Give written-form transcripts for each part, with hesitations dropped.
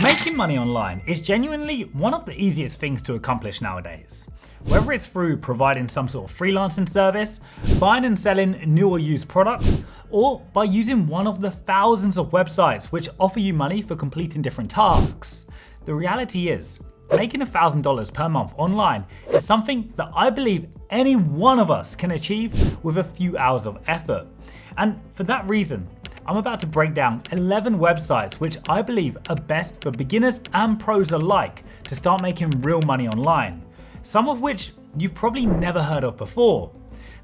Making money online is genuinely one of the easiest things to accomplish nowadays. Whether it's through providing some sort of freelancing service, buying and selling new or used products, or by using one of the thousands of websites which offer you money for completing different tasks. The reality is, making $1,000 per month online is something that I believe any one of us can achieve with a few hours of effort. And for that reason, I'm about to break down 11 websites which I believe are best for beginners and pros alike to start making real money online, some of which you've probably never heard of before.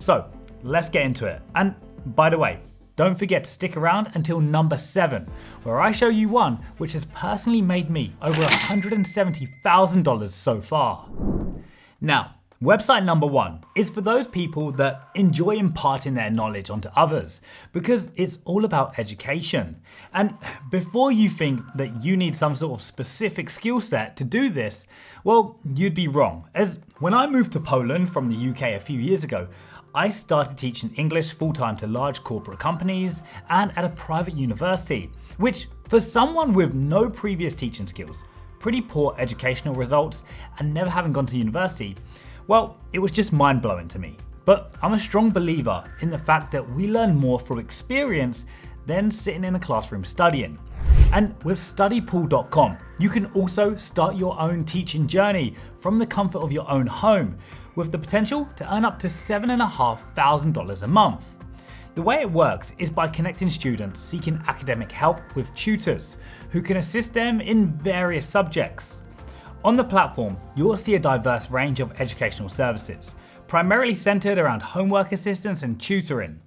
So let's get into it. And by the way, don't forget to stick around until number 7, where I show you one which has personally made me over $170,000 so far. Now, website number 1 is for those people that enjoy imparting their knowledge onto others, because it's all about education. And before you think that you need some sort of specific skill set to do this, well, you'd be wrong. As when I moved to Poland from the UK a few years ago, I started teaching English full-time to large corporate companies and at a private university, which for someone with no previous teaching skills, pretty poor educational results, and never having gone to university, well, it was just mind-blowing to me. But I'm a strong believer in the fact that we learn more through experience than sitting in a classroom studying. And with studypool.com, you can also start your own teaching journey from the comfort of your own home, with the potential to earn up to $7,500 a month. The way it works is by connecting students seeking academic help with tutors who can assist them in various subjects. On the platform, you'll see a diverse range of educational services, primarily centered around homework assistance and tutoring.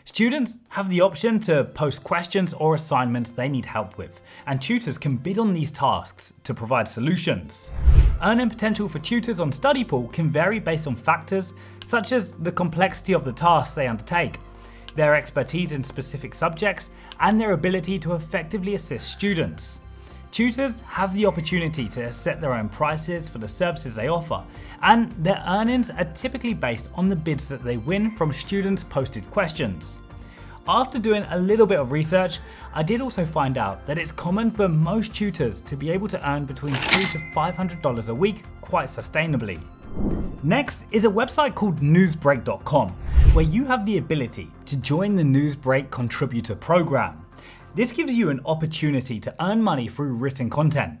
Students have the option to post questions or assignments they need help with, and tutors can bid on these tasks to provide solutions. Earning potential for tutors on StudyPool can vary based on factors such as the complexity of the tasks they undertake, their expertise in specific subjects, and their ability to effectively assist students. Tutors have the opportunity to set their own prices for the services they offer, and their earnings are typically based on the bids that they win from students' posted questions. After doing a little bit of research, I did also find out that it's common for most tutors to be able to earn between $300 to $500 a week quite sustainably. Next is a website called newsbreak.com, where you have the ability to join the Newsbreak contributor program. This gives you an opportunity to earn money through written content.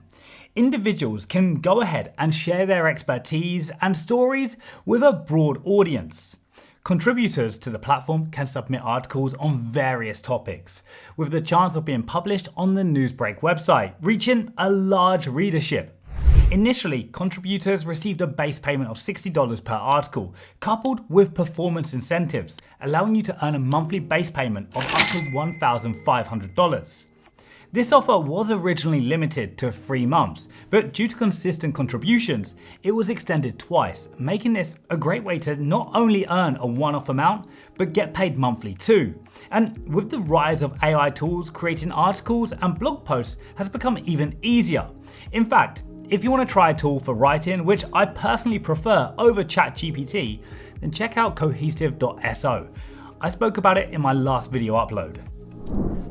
Individuals can go ahead and share their expertise and stories with a broad audience. Contributors to the platform can submit articles on various topics, with the chance of being published on the Newsbreak website, reaching a large readership. Initially, contributors received a base payment of $60 per article, coupled with performance incentives, allowing you to earn a monthly base payment of up to $1,500. This offer was originally limited to 3 months, but due to consistent contributions, it was extended twice, making this a great way to not only earn a one-off amount, but get paid monthly too. And with the rise of AI tools, creating articles and blog posts has become even easier. In fact, if you want to try a tool for writing, which I personally prefer over ChatGPT, then check out cohesive.so. I spoke about it in my last video upload.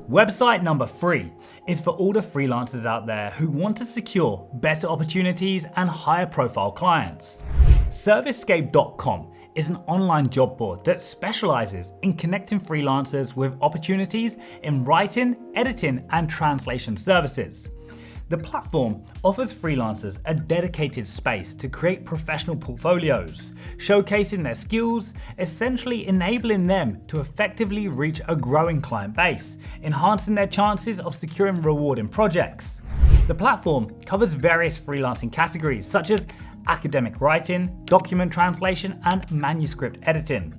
Website number 3 is for all the freelancers out there who want to secure better opportunities and higher profile clients. Servicescape.com is an online job board that specializes in connecting freelancers with opportunities in writing, editing, and translation services. The platform offers freelancers a dedicated space to create professional portfolios, showcasing their skills, essentially enabling them to effectively reach a growing client base, enhancing their chances of securing rewarding projects. The platform covers various freelancing categories such as academic writing, document translation, and manuscript editing.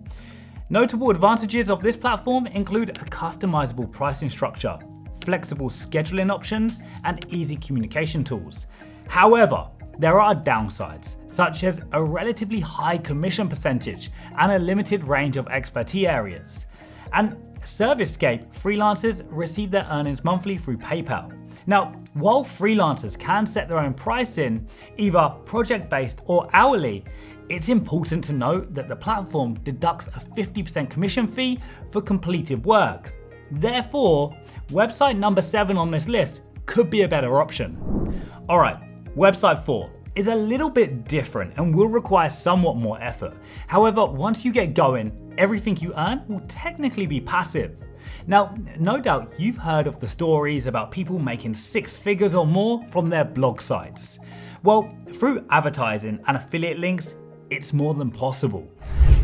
Notable advantages of this platform include a customizable pricing structure, flexible scheduling options, and easy communication tools. However, there are downsides, such as a relatively high commission percentage and a limited range of expertise areas. And Servicescape freelancers receive their earnings monthly through PayPal. Now, while freelancers can set their own pricing, either project-based or hourly, it's important to note that the platform deducts a 50% commission fee for completed work. Therefore, website number 7 on this list could be a better option. Alright, website 4 is a little bit different and will require somewhat more effort. However, once you get going, everything you earn will technically be passive. Now, no doubt you've heard of the stories about people making 6 figures or more from their blog sites. Well, through advertising and affiliate links, it's more than possible.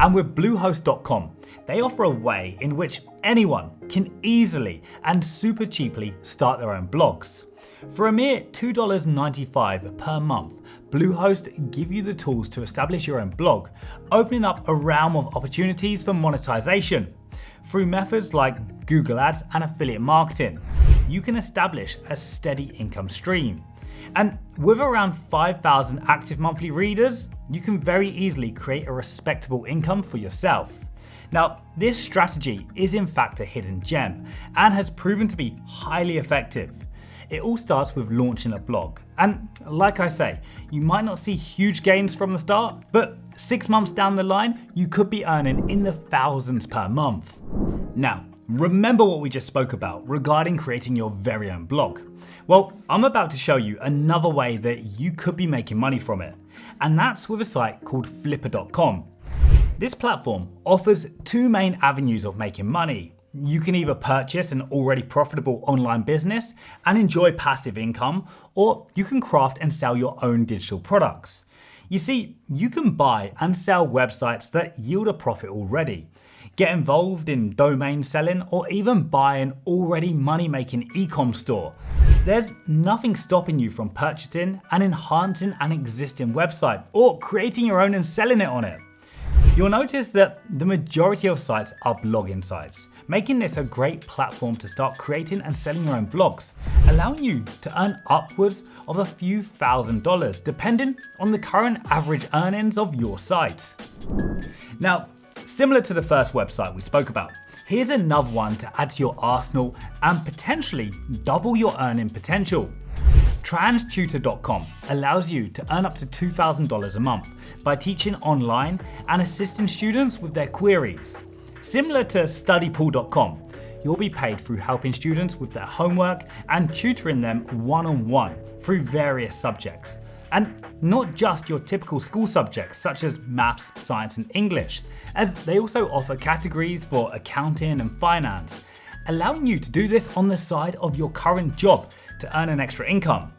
And with Bluehost.com, they offer a way in which anyone can easily and super cheaply start their own blogs. For a mere $2.95 per month, Bluehost give you the tools to establish your own blog, opening up a realm of opportunities for monetization. Through methods like Google Ads and affiliate marketing, you can establish a steady income stream. And with around 5,000 active monthly readers, you can very easily create a respectable income for yourself. Now, this strategy is in fact a hidden gem and has proven to be highly effective. It all starts with launching a blog. And like I say, you might not see huge gains from the start, but 6 months down the line, you could be earning in the thousands per month. Now, remember what we just spoke about regarding creating your very own blog. Well, I'm about to show you another way that you could be making money from it, and that's with a site called Flipper.com. This platform offers 2 main avenues of making money. You can either purchase an already profitable online business and enjoy passive income, or you can craft and sell your own digital products. You see, you can buy and sell websites that yield a profit already, get involved in domain selling, or even buy an already money-making e-com store. There's nothing stopping you from purchasing and enhancing an existing website or creating your own and selling it on it. You'll notice that the majority of sites are blogging sites, making this a great platform to start creating and selling your own blogs, allowing you to earn upwards of a few $1,000s, depending on the current average earnings of your site. Now, similar to the first website we spoke about, here's another one to add to your arsenal and potentially double your earning potential. TransTutor.com allows you to earn up to $2,000 a month by teaching online and assisting students with their queries. Similar to StudyPool.com, you'll be paid through helping students with their homework and tutoring them one-on-one through various subjects. And not just your typical school subjects such as maths, science and English, as they also offer categories for accounting and finance, allowing you to do this on the side of your current job to earn an extra income.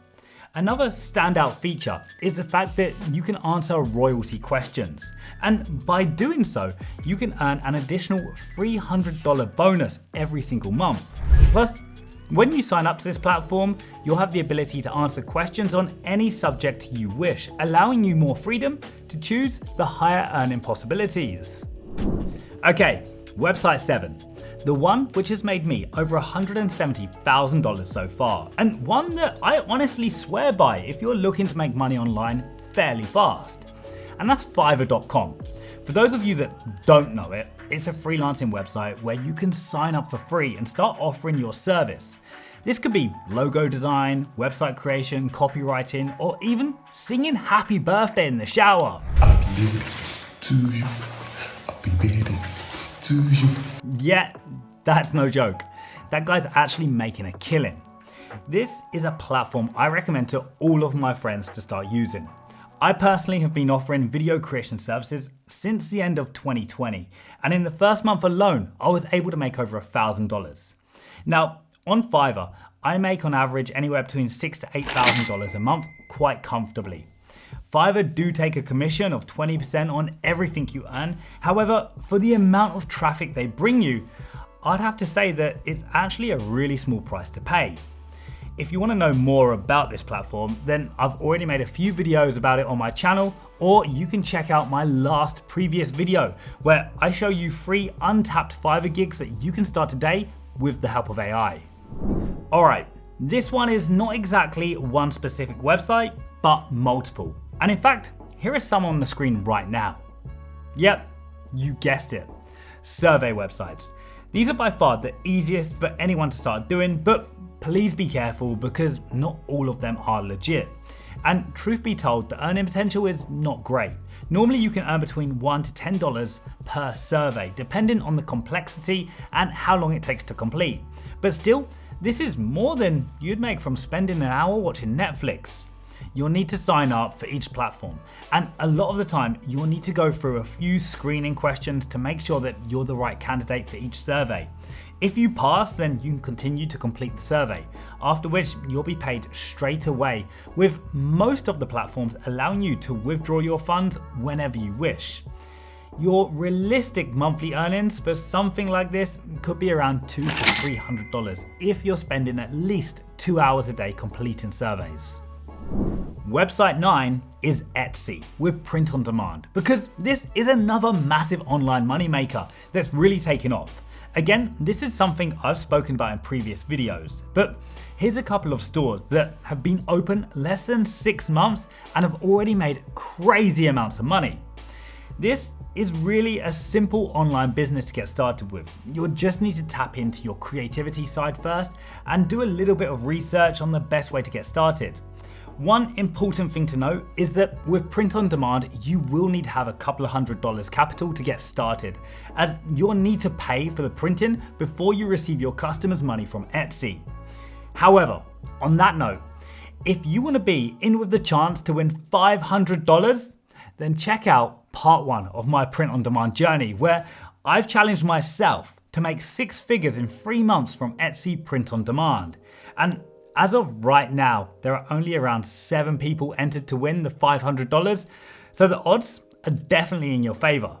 Another standout feature is the fact that you can answer royalty questions, and by doing so, you can earn an additional $300 bonus every single month. Plus, when you sign up to this platform, you'll have the ability to answer questions on any subject you wish, allowing you more freedom to choose the higher earning possibilities. Okay, website 7. The one which has made me over $170,000 so far, and one that I honestly swear by if you're looking to make money online fairly fast. And that's Fiverr.com. For those of you that don't know it, it's a freelancing website where you can sign up for free and start offering your service. This could be logo design, website creation, copywriting, or even singing happy birthday in the shower. Happy birthday to you. Happy birthday to you. Yeah, that's no joke. That guy's actually making a killing. This is a platform I recommend to all of my friends to start using. I personally have been offering video creation services since the end of 2020, and in the first month alone, I was able to make over $1,000. Now, on Fiverr, I make on average anywhere between $6,000 to $8,000 a month quite comfortably. Fiverr do take a commission of 20% on everything you earn. However, for the amount of traffic they bring you, I'd have to say that it's actually a really small price to pay. If you want to know more about this platform, then I've already made a few videos about it on my channel, or you can check out my last previous video where I show you free untapped Fiverr gigs that you can start today with the help of AI. Alright, this one is not exactly one specific website, but multiple. And in fact, here is some on the screen right now. Yep, you guessed it. Survey websites. These are by far the easiest for anyone to start doing, but please be careful because not all of them are legit. And truth be told, the earning potential is not great. Normally you can earn between $1 to $10 per survey, depending on the complexity and how long it takes to complete. But still, this is more than you'd make from spending an hour watching Netflix. you'll need to sign up for each platform. And a lot of the time, you'll need to go through a few screening questions to make sure that you're the right candidate for each survey. If you pass, then you can continue to complete the survey, after which you'll be paid straight away, with most of the platforms allowing you to withdraw your funds whenever you wish. Your realistic monthly earnings for something like this could be around $200 to $300 if you're spending at least 2 hours a day completing surveys. Website 9 is Etsy with print on demand, because this is another massive online moneymaker that's really taken off. Again, this is something I've spoken about in previous videos, but here's a couple of stores that have been open less than 6 months and have already made crazy amounts of money. This is really a simple online business to get started with. You'll just need to tap into your creativity side first and do a little bit of research on the best way to get started. One important thing to note is that with print on demand, you will need to have a couple of $100 capital to get started, as you'll need to pay for the printing before you receive your customers' money from Etsy. However, on that note, if you want to be in with the chance to win $500, then check out part 1 of my print on demand journey, where I've challenged myself to make 6 figures in 3 months from Etsy print on demand. And as of right now, there are only around 7 people entered to win the $500, so the odds are definitely in your favor.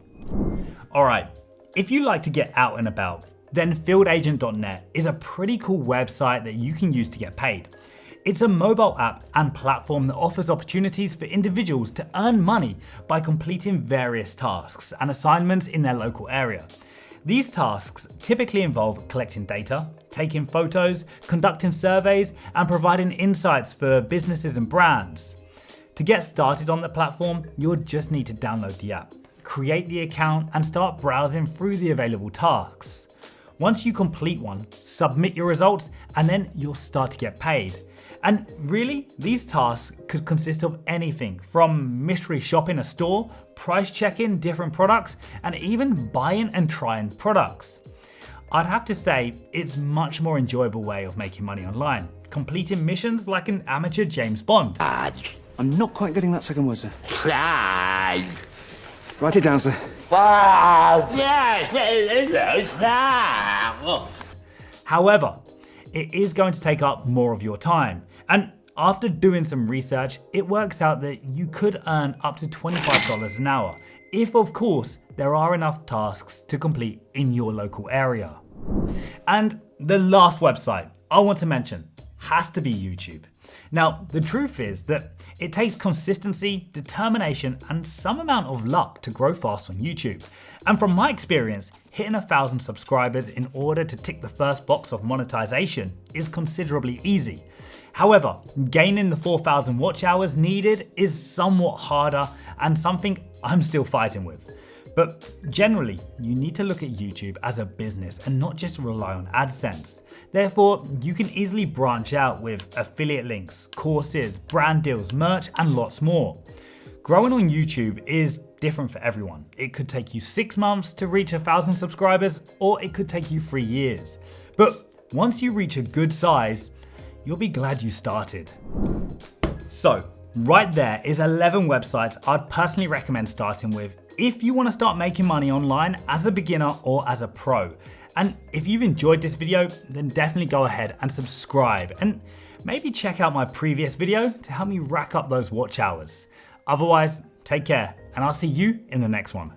Alright, if you like to get out and about, then fieldagent.net is a pretty cool website that you can use to get paid. It's a mobile app and platform that offers opportunities for individuals to earn money by completing various tasks and assignments in their local area. These tasks typically involve collecting data, taking photos, conducting surveys, and providing insights for businesses and brands. To get started on the platform, you'll just need to download the app, create the account, and start browsing through the available tasks. Once you complete one, submit your results, and then you'll start to get paid. And really, these tasks could consist of anything from mystery shopping a store, price checking different products, and even buying and trying products. I'd have to say it's much more enjoyable way of making money online, completing missions like an amateur James Bond. I'm not quite getting that second word, sir. Write it down, sir. However, it is going to take up more of your time. And after doing some research, it works out that you could earn up to $25 an hour, if of course there are enough tasks to complete in your local area. And the last website I want to mention has to be YouTube. Now, the truth is that it takes consistency, determination, and some amount of luck to grow fast on YouTube. And from my experience, hitting 1,000 subscribers in order to tick the first box of monetization is considerably easy. However, gaining the 4,000 watch hours needed is somewhat harder and something I'm still fighting with. But generally, you need to look at YouTube as a business and not just rely on AdSense. Therefore, you can easily branch out with affiliate links, courses, brand deals, merch, and lots more. Growing on YouTube is different for everyone. It could take you 6 months to reach 1,000 subscribers, or it could take you 3 years. But once you reach a good size, you'll be glad you started. So, right there is 11 websites I'd personally recommend starting with if you want to start making money online as a beginner or as a pro. And if you've enjoyed this video, then definitely go ahead and subscribe, and maybe check out my previous video to help me rack up those watch hours. Otherwise, take care, and I'll see you in the next one.